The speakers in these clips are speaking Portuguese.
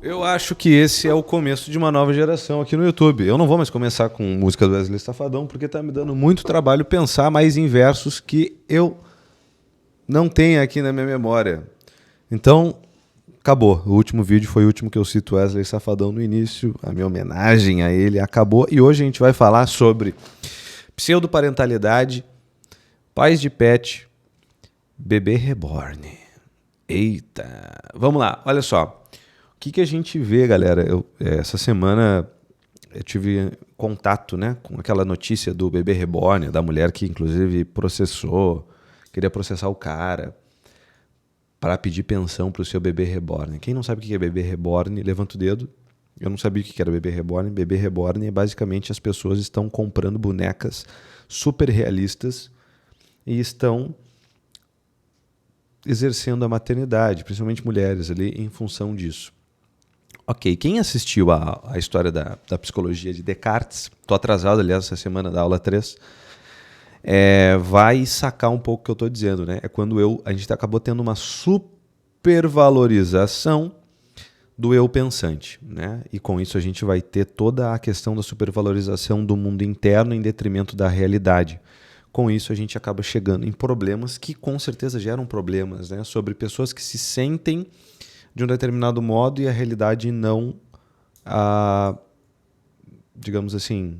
Eu acho que esse é o começo de uma nova geração aqui no YouTube. Eu não vou mais começar com música do Wesley Safadão, porque tá me dando muito trabalho pensar mais em versos que eu não tenho aqui na minha memória. Então, acabou. O último vídeo foi o último que eu cito Wesley Safadão no início. A minha homenagem a ele acabou. E hoje a gente vai falar sobre pseudoparentalidade, pais de pet, bebê reborn. Eita. Vamos lá, olha só. O que a gente vê, galera? Essa semana eu tive contato, né, com aquela notícia do bebê reborn, da mulher que inclusive queria processar o cara para pedir pensão para o seu bebê reborn. Quem não sabe o que é bebê reborn, levanta o dedo. Eu não sabia o que era bebê reborn. Bebê reborn é basicamente as pessoas estão comprando bonecas super realistas e estão exercendo a maternidade, principalmente mulheres ali, em função disso. Ok, quem assistiu a história da psicologia de Descartes, estou atrasado, aliás, essa semana da aula 3, vai sacar um pouco o que eu estou dizendo, né? É quando a gente acabou tendo uma supervalorização do eu pensante, né? E com isso a gente vai ter toda a questão da supervalorização do mundo interno em detrimento da realidade. Com isso a gente acaba chegando em problemas que com certeza geram problemas, né? Sobre pessoas que se sentem de um determinado modo e a realidade não, digamos assim,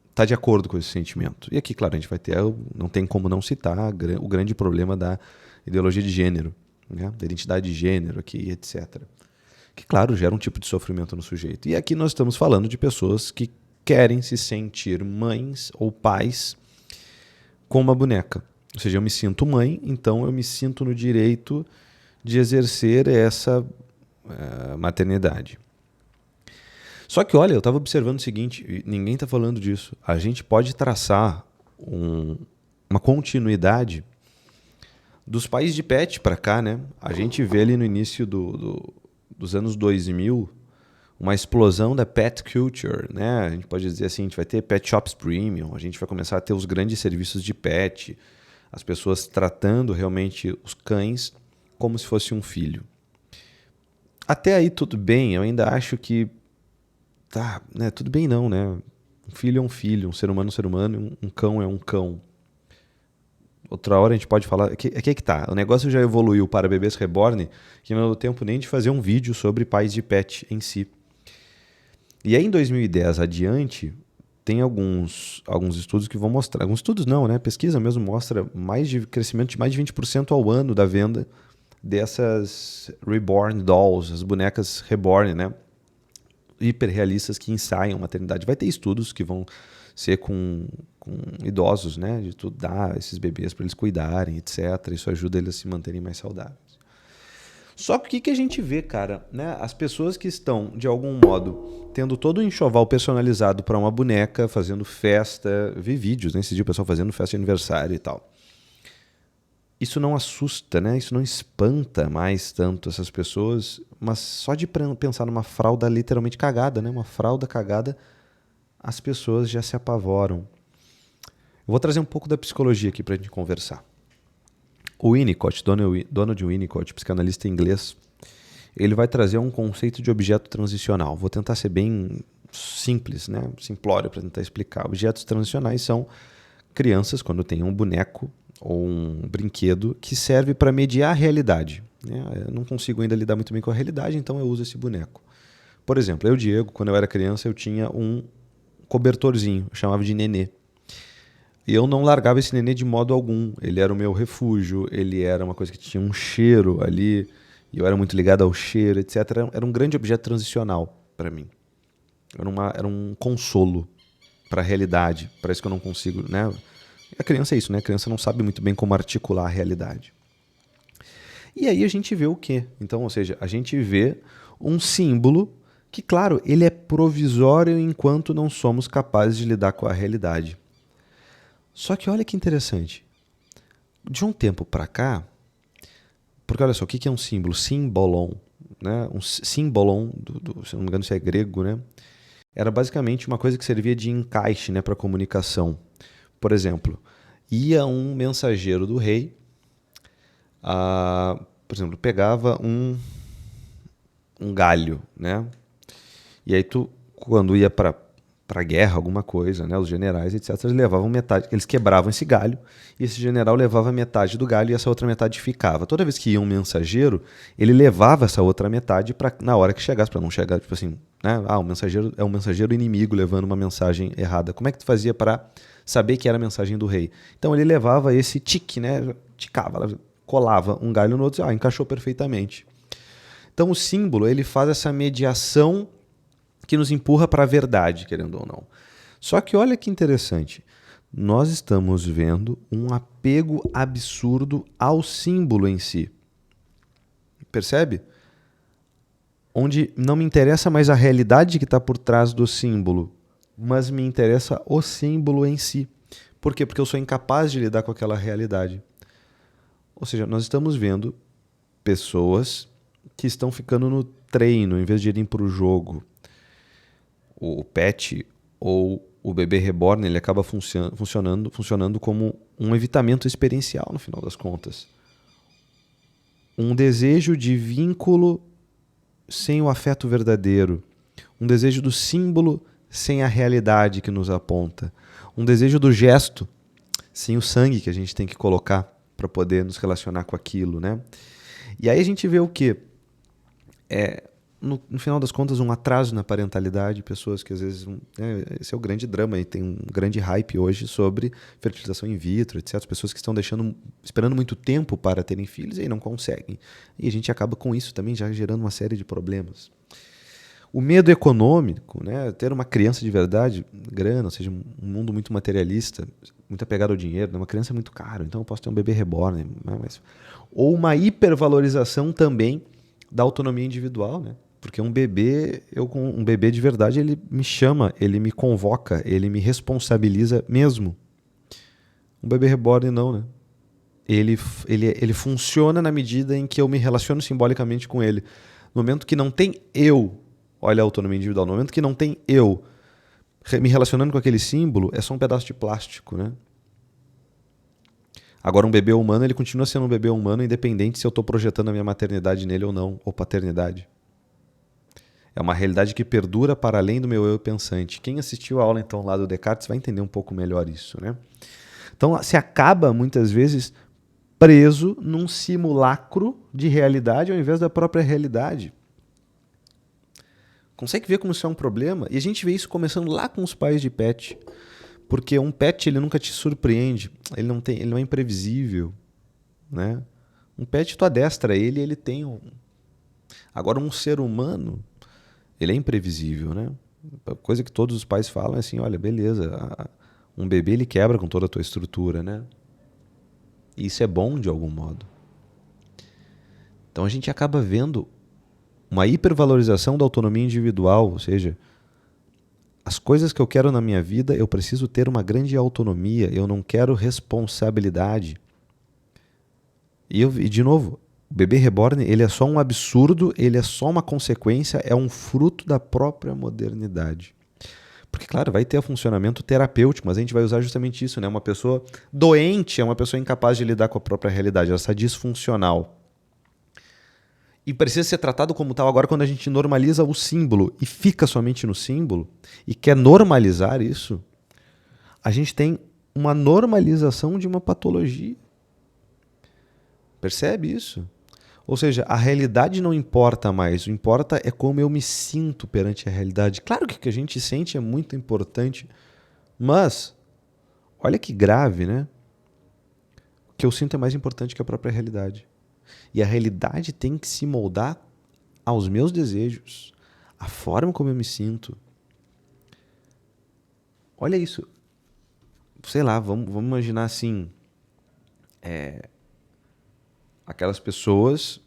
está de acordo com esse sentimento. E aqui, claro, a gente vai ter, não tem como não citar o grande problema da ideologia de gênero, né? Da identidade de gênero aqui, etc. Que, claro, gera um tipo de sofrimento no sujeito. E aqui nós estamos falando de pessoas que querem se sentir mães ou pais com uma boneca. Ou seja, eu me sinto mãe, então eu me sinto no direito de exercer essa maternidade. Só que, olha, eu estava observando o seguinte, ninguém está falando disso. A gente pode traçar uma continuidade dos pais de pet para cá, né? A gente vê ali no início dos anos 2000 uma explosão da pet culture, né? A gente pode dizer assim, a gente vai ter pet shops premium, a gente vai começar a ter os grandes serviços de pet, as pessoas tratando realmente os cães como se fosse um filho. Até aí tudo bem, eu ainda acho que tá, né? Tudo bem não, né? Um filho é um filho, um ser humano é um ser humano, um cão é um cão. Outra hora a gente pode falar. Aqui é que tá. O negócio já evoluiu para bebês reborn, que não deu tempo nem de fazer um vídeo sobre pais de pet em si. E aí em 2010 adiante, tem alguns estudos que vão mostrar. Alguns estudos não, né? Pesquisa mesmo mostra crescimento de mais de 20% ao ano da venda dessas reborn dolls, as bonecas reborn, né? Hiperrealistas que ensaiam maternidade. Vai ter estudos que vão ser com idosos, né? De tu dar esses bebês para eles cuidarem, etc. Isso ajuda eles a se manterem mais saudáveis. Só que o que a gente vê, cara, né? As pessoas que estão, de algum modo, tendo todo o enxoval personalizado para uma boneca, fazendo festa, vi vídeos, né? Esse dia o pessoal fazendo festa de aniversário e tal. Isso não assusta, né? Isso não espanta mais tanto essas pessoas, mas só de pensar numa fralda literalmente cagada, né? Uma fralda cagada, as pessoas já se apavoram. Eu vou trazer um pouco da psicologia aqui para a gente conversar. O Winnicott, Donald Winnicott, psicanalista inglês, ele vai trazer um conceito de objeto transicional. Vou tentar ser bem simples, né? Simplório para tentar explicar. Objetos transicionais são crianças, quando têm um boneco ou um brinquedo que serve para mediar a realidade. Eu não consigo ainda lidar muito bem com a realidade, então eu uso esse boneco. Por exemplo, eu, Diego, quando eu era criança, eu tinha um cobertorzinho, eu chamava de nenê. E eu não largava esse nenê de modo algum. Ele era o meu refúgio, ele era uma coisa que tinha um cheiro ali, e eu era muito ligado ao cheiro, etc. Era um grande objeto transicional para mim. Era um consolo para a realidade. Parece que eu não consigo, né? A criança é isso, né? A criança não sabe muito bem como articular a realidade. E aí a gente vê o quê? Então, ou seja, a gente vê um símbolo que, claro, ele é provisório enquanto não somos capazes de lidar com a realidade. Só que olha que interessante. De um tempo para cá, porque olha só, o que é um símbolo? Símbolon, né? Um símbolon, se não me engano isso é grego, né? Era basicamente uma coisa que servia de encaixe, né, para comunicação. Por exemplo, ia um mensageiro do rei, por exemplo, pegava um galho, né? E aí tu, quando ia para guerra, alguma coisa, né? Os generais, etc., eles levavam metade, eles quebravam esse galho, e esse general levava metade do galho e essa outra metade ficava. Toda vez que ia um mensageiro, ele levava essa outra metade para na hora que chegasse, para não chegar, tipo assim, né? Ah, o mensageiro é um mensageiro inimigo levando uma mensagem errada. Como é que tu fazia para saber que era a mensagem do rei? Então ele levava esse tique, né? Ticava, colava um galho no outro, encaixou perfeitamente. Então o símbolo, ele faz essa mediação que nos empurra para a verdade, querendo ou não. Só que olha que interessante, nós estamos vendo um apego absurdo ao símbolo em si. Percebe? Onde não me interessa mais a realidade que está por trás do símbolo, mas me interessa o símbolo em si. Por quê? Porque eu sou incapaz de lidar com aquela realidade. Ou seja, nós estamos vendo pessoas que estão ficando no treino em vez de irem para o jogo. O pet ou o bebê reborn, ele acaba funcionando como um evitamento experiencial, no final das contas. Um desejo de vínculo sem o afeto verdadeiro. Um desejo do símbolo sem a realidade que nos aponta. Um desejo do gesto sem o sangue que a gente tem que colocar para poder nos relacionar com aquilo, né? E aí a gente vê o quê? No final das contas, um atraso na parentalidade, pessoas que às vezes... esse é o grande drama, e tem um grande hype hoje sobre fertilização in vitro, etc. As pessoas que estão esperando muito tempo para terem filhos e aí não conseguem. E a gente acaba com isso também já gerando uma série de problemas. O medo econômico, né? Ter uma criança de verdade, grana, ou seja, um mundo muito materialista, muito apegado ao dinheiro, né? Uma criança é muito caro, então eu posso ter um bebê reborn. Né? Ou uma hipervalorização também da autonomia individual, né? Porque um bebê de verdade, ele me chama, ele me convoca, ele me responsabiliza mesmo. Um bebê reborn não, né? Ele funciona na medida em que eu me relaciono simbolicamente com ele. No momento que não tem eu, olha a autonomia individual, no momento que não tem eu me relacionando com aquele símbolo, é só um pedaço de plástico, né? Agora, um bebê humano, ele continua sendo um bebê humano, independente se eu estou projetando a minha maternidade nele ou não, ou paternidade. É uma realidade que perdura para além do meu eu pensante. Quem assistiu a aula, então, lá do Descartes vai entender um pouco melhor isso, né? Então, se acaba, muitas vezes, preso num simulacro de realidade ao invés da própria realidade. Consegue ver como isso é um problema? E a gente vê isso começando lá com os pais de pet. Porque um pet, ele nunca te surpreende. Ele não é imprevisível, né? Um pet, tu adestra ele, ele tem um... Agora, um ser humano, ele é imprevisível, né? A coisa que todos os pais falam é assim, olha, beleza, um bebê, ele quebra com toda a tua estrutura, né? E isso é bom de algum modo. Então a gente acaba vendo uma hipervalorização da autonomia individual, ou seja, as coisas que eu quero na minha vida, eu preciso ter uma grande autonomia, eu não quero responsabilidade. E de novo, o bebê reborn, ele é só um absurdo, ele é só uma consequência, é um fruto da própria modernidade. Porque, claro, vai ter funcionamento terapêutico, mas a gente vai usar justamente isso, né? Uma pessoa doente é uma pessoa incapaz de lidar com a própria realidade, ela está disfuncional. E precisa ser tratado como tal. Agora, quando a gente normaliza o símbolo e fica somente no símbolo, e quer normalizar isso, a gente tem uma normalização de uma patologia. Percebe isso? Ou seja, a realidade não importa mais, o que importa é como eu me sinto perante a realidade. Claro que o que a gente sente é muito importante, mas olha que grave, né? O que eu sinto é mais importante que a própria realidade. E a realidade tem que se moldar aos meus desejos, à forma como eu me sinto. Olha isso. Sei lá, vamos imaginar assim... aquelas pessoas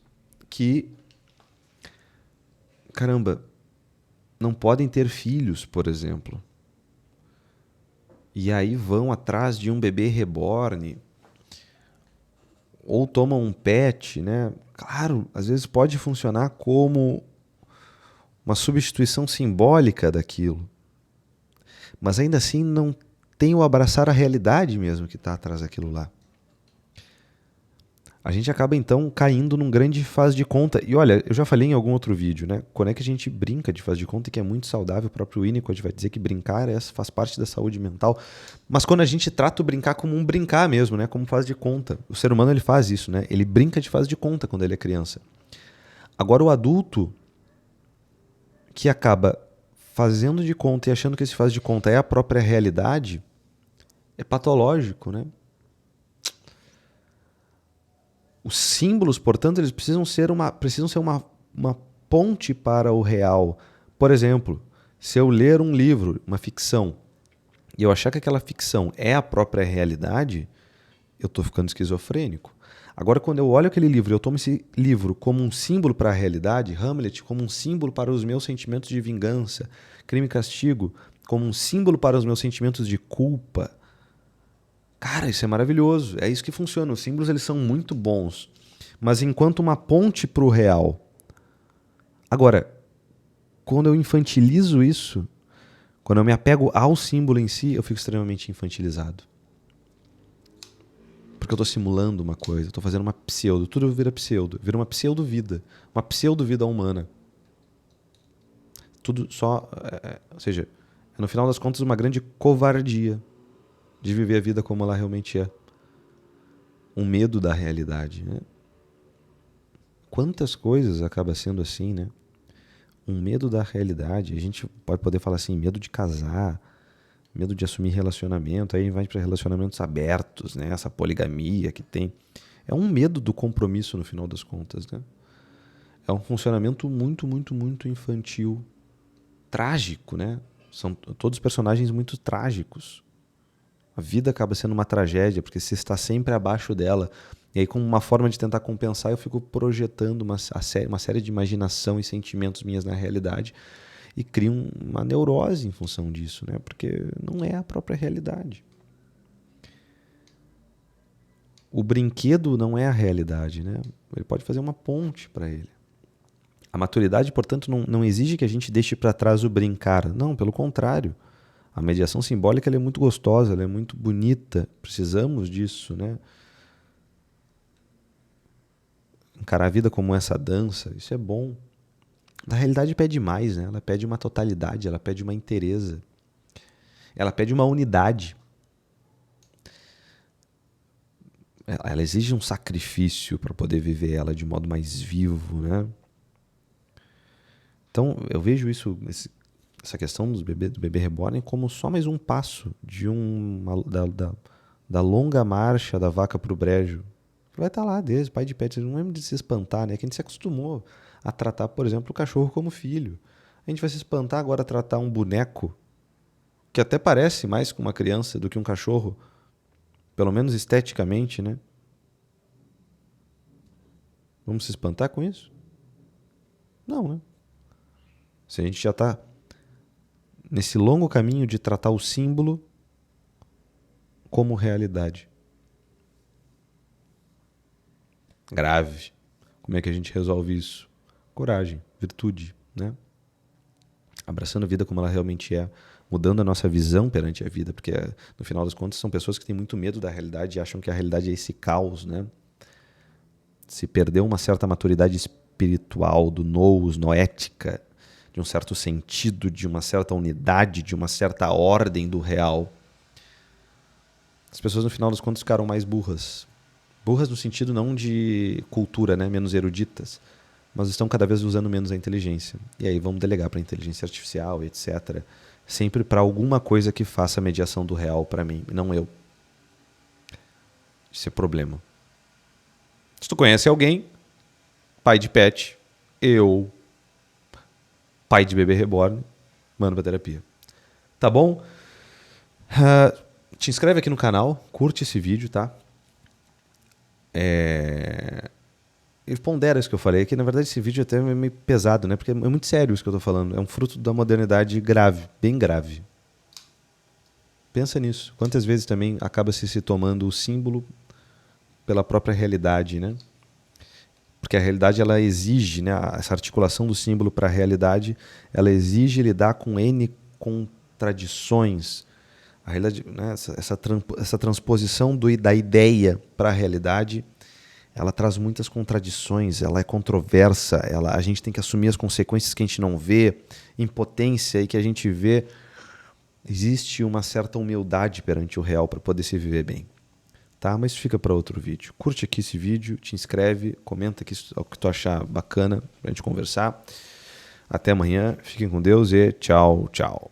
que, caramba, não podem ter filhos, por exemplo. E aí vão atrás de um bebê reborn, ou tomam um pet, né? Claro, às vezes pode funcionar como uma substituição simbólica daquilo. Mas ainda assim não tem o abraçar a realidade mesmo que está atrás daquilo lá. A gente acaba então caindo num grande faz de conta. E olha, eu já falei em algum outro vídeo, né? Quando é que a gente brinca de faz de conta, que é muito saudável, o próprio Winnicott vai dizer que brincar faz parte da saúde mental. Mas quando a gente trata o brincar como um brincar mesmo, né? Como faz de conta. O ser humano ele faz isso, né? Ele brinca de faz de conta quando ele é criança. Agora o adulto que acaba fazendo de conta e achando que esse faz de conta é a própria realidade, é patológico, né? Os símbolos, portanto, eles precisam ser uma ponte para o real. Por exemplo, se eu ler um livro, uma ficção, e eu achar que aquela ficção é a própria realidade, eu estou ficando esquizofrênico. Agora, quando eu olho aquele livro e eu tomo esse livro como um símbolo para a realidade, Hamlet como um símbolo para os meus sentimentos de vingança, Crime e Castigo como um símbolo para os meus sentimentos de culpa, cara, isso é maravilhoso. É isso que funciona. Os símbolos eles são muito bons, mas enquanto uma ponte para o real. Agora, quando eu infantilizo isso, quando eu me apego ao símbolo em si, eu fico extremamente infantilizado. Porque eu estou simulando uma coisa, estou fazendo uma pseudo. Tudo vira uma pseudo-vida. Uma pseudo-vida humana. Tudo só... ou seja, é, no final das contas, uma grande covardia de viver a vida como ela realmente é. Um medo da realidade, né? Quantas coisas acaba sendo assim, né? Um medo da realidade. A gente pode poder falar assim, medo de casar, medo de assumir relacionamento, aí vai para relacionamentos abertos, né? Essa poligamia que tem. É um medo do compromisso no final das contas, né? É um funcionamento muito, muito, muito infantil, trágico, né? São todos personagens muito trágicos. A vida acaba sendo uma tragédia, porque você está sempre abaixo dela. E aí, como uma forma de tentar compensar, eu fico projetando uma série de imaginação e sentimentos minhas na realidade e crio uma neurose em função disso, né? Porque não é a própria realidade. O brinquedo não é a realidade, né? Ele pode fazer uma ponte para ele. A maturidade, portanto, não exige que a gente deixe para trás o brincar. Não, pelo contrário. A mediação simbólica ela é muito gostosa, ela é muito bonita. Precisamos disso, né? Encarar a vida como essa dança, isso é bom. Na realidade pede mais, né? Ela pede uma totalidade, ela pede uma inteireza. Ela pede uma unidade. Ela exige um sacrifício para poder viver ela de modo mais vivo, né? Então, eu vejo essa questão do bebê reborn como só mais um passo da longa marcha da vaca para o brejo. Vai estar lá desde pai de pet, não é de se espantar, né? Que a gente se acostumou a tratar, por exemplo, o cachorro como filho. A gente vai se espantar agora a tratar um boneco, que até parece mais com uma criança do que um cachorro, pelo menos esteticamente, né? Vamos se espantar com isso? Não, né? Se a gente já está nesse longo caminho de tratar o símbolo como realidade. Grave. Como é que a gente resolve isso? Coragem, virtude, né? Abraçando a vida como ela realmente é, mudando a nossa visão perante a vida, porque no final das contas são pessoas que têm muito medo da realidade e acham que a realidade é esse caos, né? Se perdeu uma certa maturidade espiritual, do nous, noética, de um certo sentido, de uma certa unidade, de uma certa ordem do real. As pessoas no final das contas ficaram mais burras. Burras no sentido não de cultura, né? Menos eruditas, mas estão cada vez usando menos a inteligência. E aí vamos delegar para a inteligência artificial, etc. Sempre para alguma coisa que faça a mediação do real para mim, e não eu. Isso é problema. Se tu conhece alguém, pai de pet, pai de bebê reborn, manda pra terapia. Tá bom? Te inscreve aqui no canal, curte esse vídeo, tá? E pondera isso que eu falei, que na verdade esse vídeo até é meio pesado, né? Porque é muito sério isso que eu tô falando. É um fruto da modernidade grave, bem grave. Pensa nisso. Quantas vezes também acaba se tomando o símbolo pela própria realidade, né? Porque a realidade ela exige, né? Essa articulação do símbolo para a realidade, ela exige lidar com N contradições. A realidade, né? Essa transposição da ideia para a realidade, ela traz muitas contradições, ela é controversa, a gente tem que assumir as consequências que a gente não vê, impotência e que a gente vê. Existe uma certa humildade perante o real para poder se viver bem. Tá? Mas fica para outro vídeo. Curte aqui esse vídeo, te inscreve, comenta aqui o que tu achar bacana pra gente conversar. Até amanhã, fiquem com Deus e tchau, tchau.